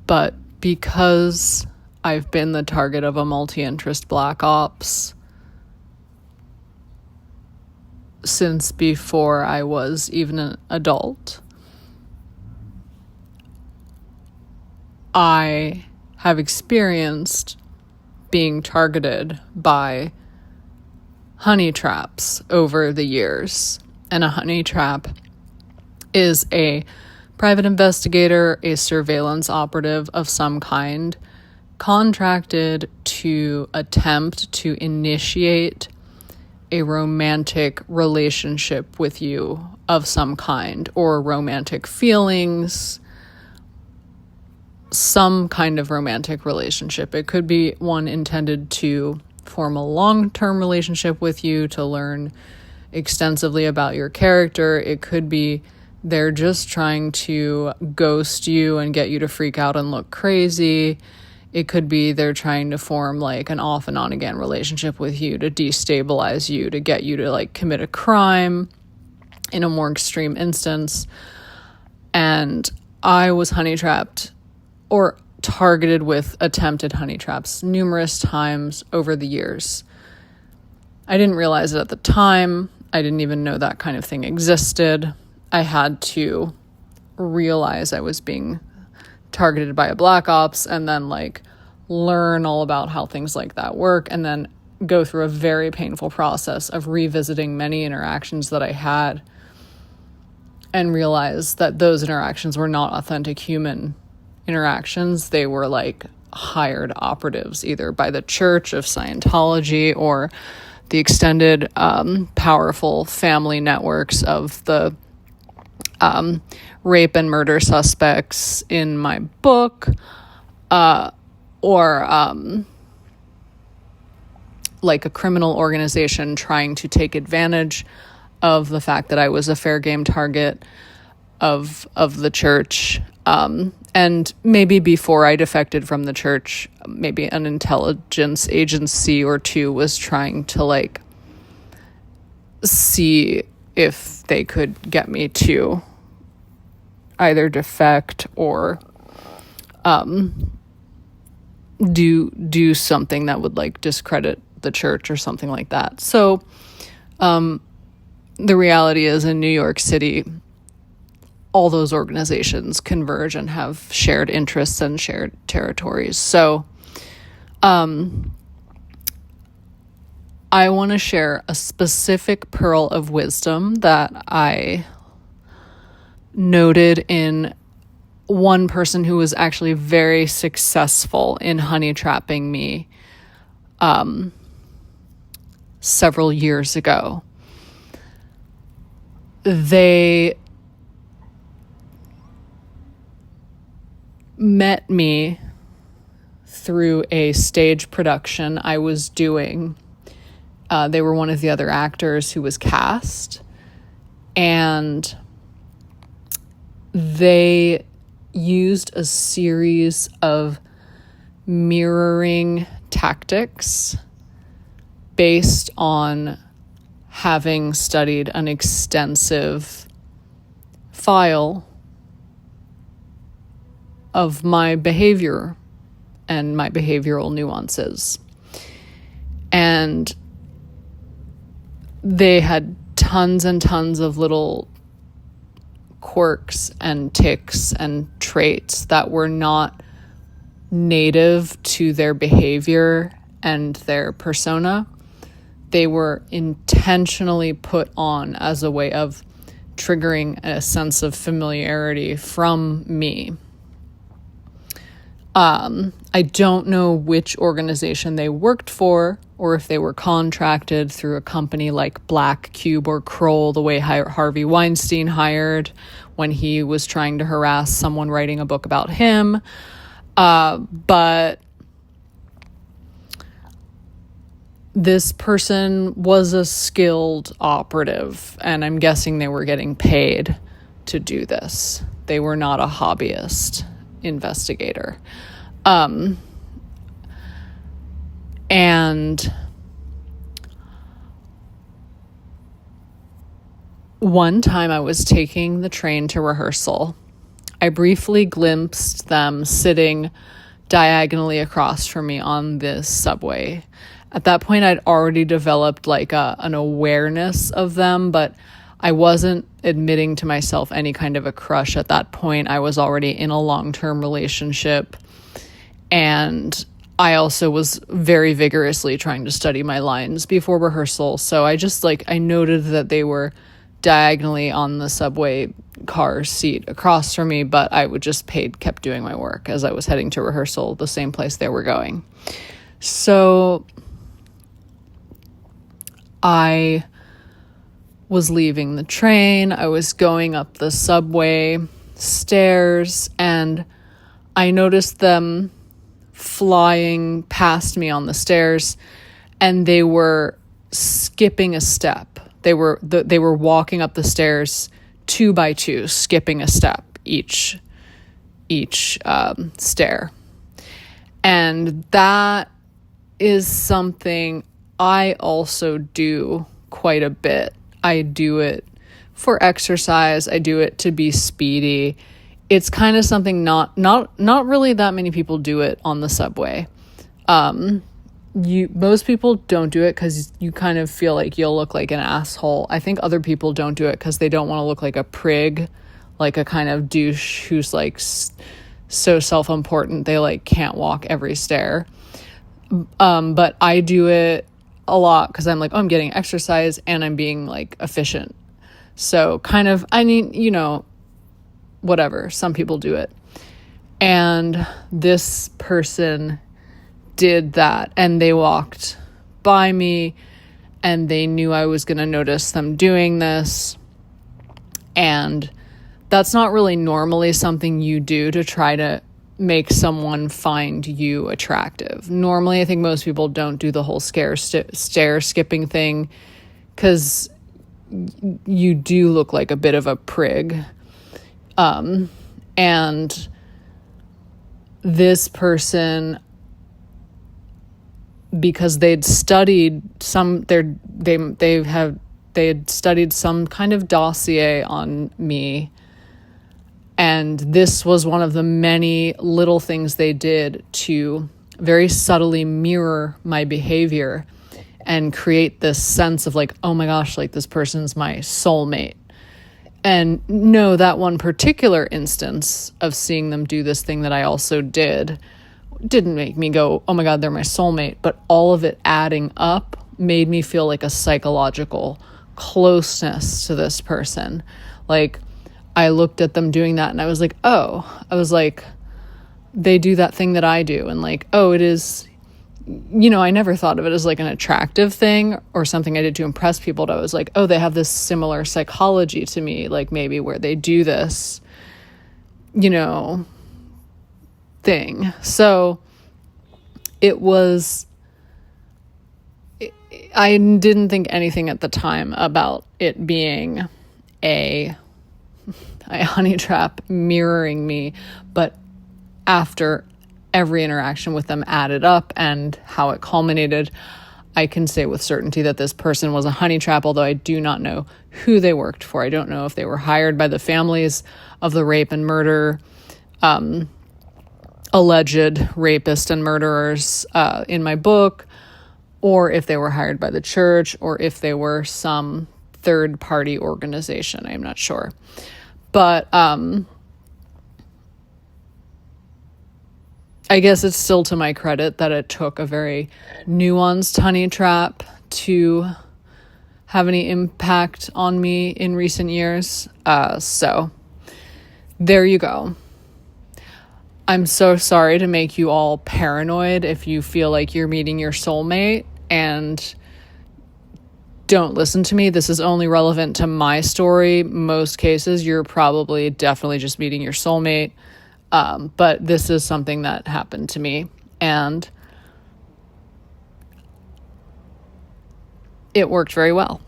But because I've been the target of a multi-interest black ops since before I was even an adult, I have experienced being targeted by honey traps over the years. And a honey trap is a private investigator, a surveillance operative of some kind, contracted to attempt to initiate a romantic relationship with you of some kind, or romantic feelings, some kind of romantic relationship. It could be one intended to form a long-term relationship with you, to learn extensively about your character. It could be they're just trying to ghost you and get you to freak out and look crazy. It could be they're trying to form like an off and on again relationship with you to destabilize you, to get you to like commit a crime in a more extreme instance. And I was honey trapped or targeted with attempted honey traps numerous times over the years. I didn't realize it at the time. I didn't even know that kind of thing existed. I had to realize I was being targeted by a black ops and then like learn all about how things like that work, and then go through a very painful process of revisiting many interactions that I had and realize that those interactions were not authentic human interactions. They were like hired operatives, either by the Church of Scientology or the extended powerful family networks of the rape and murder suspects in my book, or like a criminal organization trying to take advantage of the fact that I was a fair game target of the church. And maybe before I defected from the church, maybe an intelligence agency or two was trying to like see if they could get me to either defect or do something that would like discredit the church or something like that. So the reality is, in New York City, all those organizations converge and have shared interests and shared territories. So I want to share a specific pearl of wisdom that I noted in one person who was actually very successful in honey trapping me several years ago. They met me through a stage production I was doing. They were one of the other actors who was cast, and they used a series of mirroring tactics based on having studied an extensive file of my behavior and my behavioral nuances. And they had tons and tons of little quirks and tics and traits that were not native to their behavior and their persona. They were intentionally put on as a way of triggering a sense of familiarity from me. I don't know which organization they worked for, or if they were contracted through a company like Black Cube or Kroll, the way Harvey Weinstein hired when he was trying to harass someone writing a book about him. But this person was a skilled operative, and I'm guessing they were getting paid to do this. They were not a hobbyist investigator. And one time I was taking the train to rehearsal. I briefly glimpsed them sitting diagonally across from me on this subway. At that point, I'd already developed like an awareness of them, but I wasn't admitting to myself any kind of a crush at that point. I was already in a long-term relationship, and I also was very vigorously trying to study my lines before rehearsal. So I noted that they were diagonally on the subway car seat across from me, but I kept doing my work as I was heading to rehearsal, the same place they were going. So I was leaving the train, I was going up the subway stairs, and I noticed them flying past me on the stairs, and they were skipping a step. They were walking up the stairs 2 by 2, skipping a step each stair. And that is something I also do quite a bit. I do it for exercise. I do it to be speedy. It's kind of something not really that many people do it on the subway. Most people don't do it because you kind of feel like you'll look like an asshole. I think other people don't do it because they don't want to look like a prig, like a kind of douche who's like so self-important they like can't walk every stair. But I do it a lot because I'm like, oh, I'm getting exercise and I'm being like efficient. So kind of, whatever, some people do it. And this person did that, and they walked by me, and they knew I was going to notice them doing this. And that's not really normally something you do to try to make someone find you attractive. Normally, I think most people don't do the whole stair skipping thing because you do look like a bit of a prig. And this person, because they'd studied they had studied some kind of dossier on me, and this was one of the many little things they did to very subtly mirror my behavior and create this sense of like, oh my gosh, like this person's my soulmate. And no, that one particular instance of seeing them do this thing that I also didn't make me go, oh my God, they're my soulmate. But all of it adding up made me feel like a psychological closeness to this person. Like, I looked at them doing that and I was like, they do that thing that I do. And like, oh, it is, I never thought of it as like an attractive thing or something I did to impress people. But I was like, oh, they have this similar psychology to me, like maybe where they do this, thing. So I didn't think anything at the time about it being a honey trap mirroring me, but after every interaction with them added up and how it culminated, I can say with certainty that this person was a honey trap, although I do not know who they worked for. I don't know if they were hired by the families of the rape and murder, alleged rapist and murderers in my book, or if they were hired by the church, or if they were some third-party organization. I'm not sure. But I guess it's still to my credit that it took a very nuanced honey trap to have any impact on me in recent years. So there you go. I'm so sorry to make you all paranoid if you feel like you're meeting your soulmate, and don't listen to me. This is only relevant to my story. Most cases, you're probably definitely just meeting your soulmate. But this is something that happened to me, and it worked very well.